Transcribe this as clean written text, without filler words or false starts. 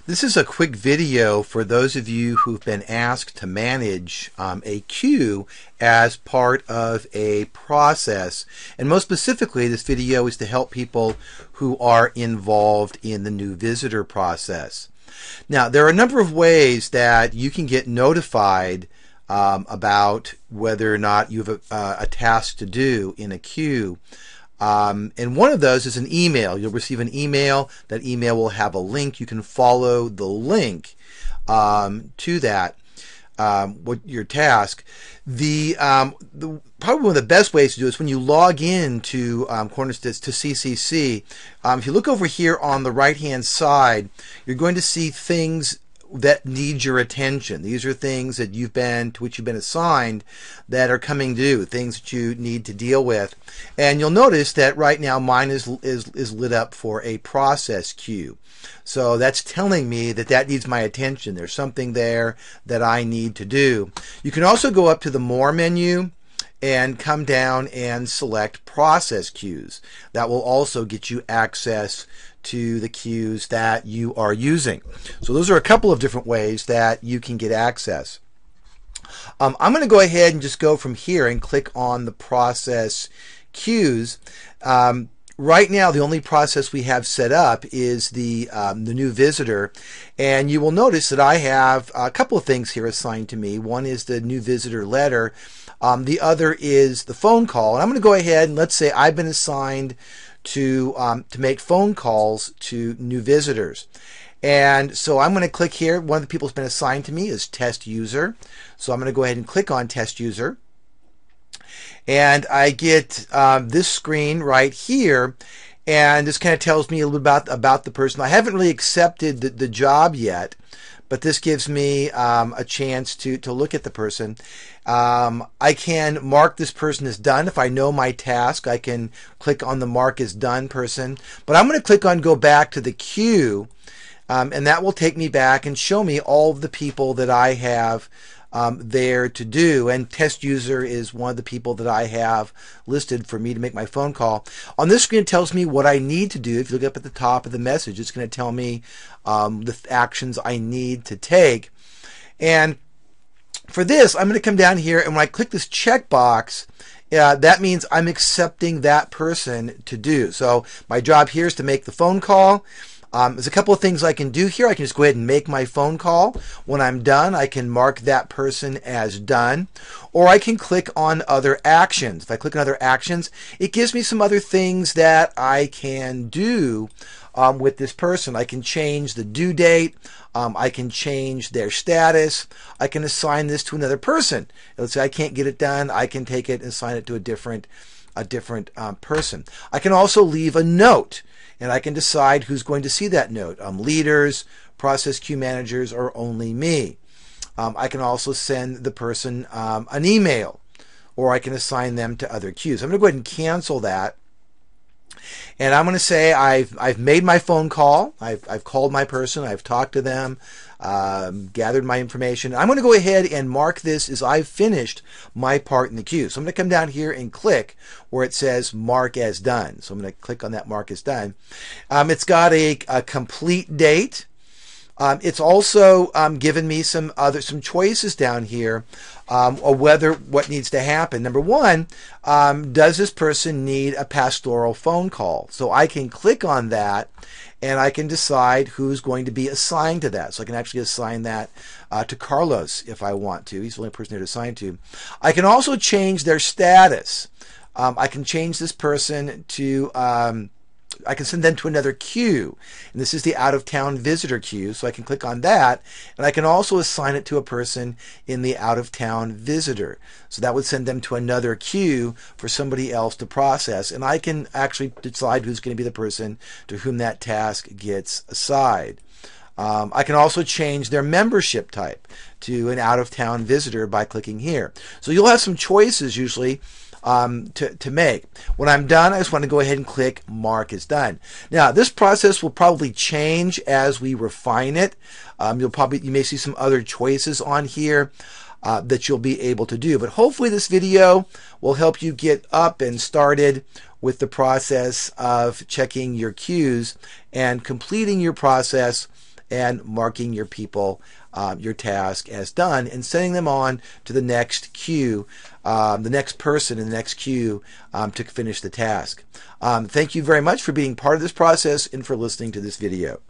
This is a quick video for those of you who've been asked to manage a queue as part of a process. And most specifically, this video is to help people who are involved in the new visitor process. Now, there are a number of ways that you can get notified about whether or not you have a task to do in a queue. And one of those is an email. You'll receive an email. That email will have a link. You can follow the link to that, your task. Probably one of the best ways to do it is when you log in to Cornerstats to CCC. If you look over here on the right-hand side, you're going to see things that need your attention. These are things that to which you've been assigned that are coming due, things that you need to deal with. And you'll notice that right now mine is lit up for a process queue. So that's telling me that needs my attention. There's something there that I need to do. You can also go up to the More menu and come down and select process queues. That will also get you access to the queues that you are using. So those are a couple of different ways that you can get access. I'm going to go ahead and just go from here and click on the process queues. Right now, the only process we have set up is the new visitor, and you will notice that I have a couple of things here assigned to me. One is the new visitor letter. The other is the phone call. And I'm going to go ahead and let's say I've been assigned to make phone calls to new visitors. And so I'm going to click here. One of the people who's been assigned to me is test user. So I'm going to go ahead and click on test user. And I get this screen right here. And this kind of tells me a little bit about the person. I haven't really accepted the job yet, but this gives me a chance to look at the person. I can mark this person as done. If I know my task, I can click on the mark as done person. But I'm going to click on go back to the queue, and that will take me back and show me all of the people that I have there to do. And test user is one of the people that I have listed for me to make my phone call. On this screen, it tells me what I need to do. If you look up at the top of the message, it's going to tell me the actions I need to take. And for this, I'm going to come down here, and when I click this checkbox, that means I'm accepting that person to do. So my job here is to make the phone call. There's a couple of things I can do here. I can just go ahead and make my phone call. When I'm done, I can mark that person as done. Or I can click on other actions. If I click on other actions, it gives me some other things that I can do with this person. I can change the due date. I can change their status. I can assign this to another person. Let's say I can't get it done. I can take it and assign it to a different person. I can also leave a note, and I can decide who's going to see that note. Leaders, process queue managers, or only me. I can also send the person an email, or I can assign them to other queues. I'm going to go ahead and cancel that. And I'm going to say I've made my phone call. I've called my person. I've talked to them, gathered my information. I'm going to go ahead and mark this as I've finished my part in the queue. So I'm going to come down here and click where it says mark as done. So I'm going to click on that mark as done. It's got a complete date. It's also given me some choices down here of what needs to happen. Number one, does this person need a pastoral phone call? So I can click on that, and I can decide who's going to be assigned to that. So I can actually assign that to Carlos if I want to. He's the only person there to assign to. I can also change their status. I can change this person to I can send them to another queue, and this is the out-of-town visitor queue, so I can click on that, and I can also assign it to a person in the out-of-town visitor. So that would send them to another queue for somebody else to process, and I can actually decide who's going to be the person to whom that task gets assigned. I can also change their membership type to an out-of-town visitor by clicking here. So you'll have some choices usually to make. When I'm done, I just want to go ahead and click mark as done. Now, this process will probably change as we refine it. You may see some other choices on here that you'll be able to do. But hopefully this video will help you get up and started with the process of checking your queues and completing your process and marking your people, your task as done, and sending them on to the next queue, the next person in the next queue to finish the task. Thank you very much for being part of this process and for listening to this video.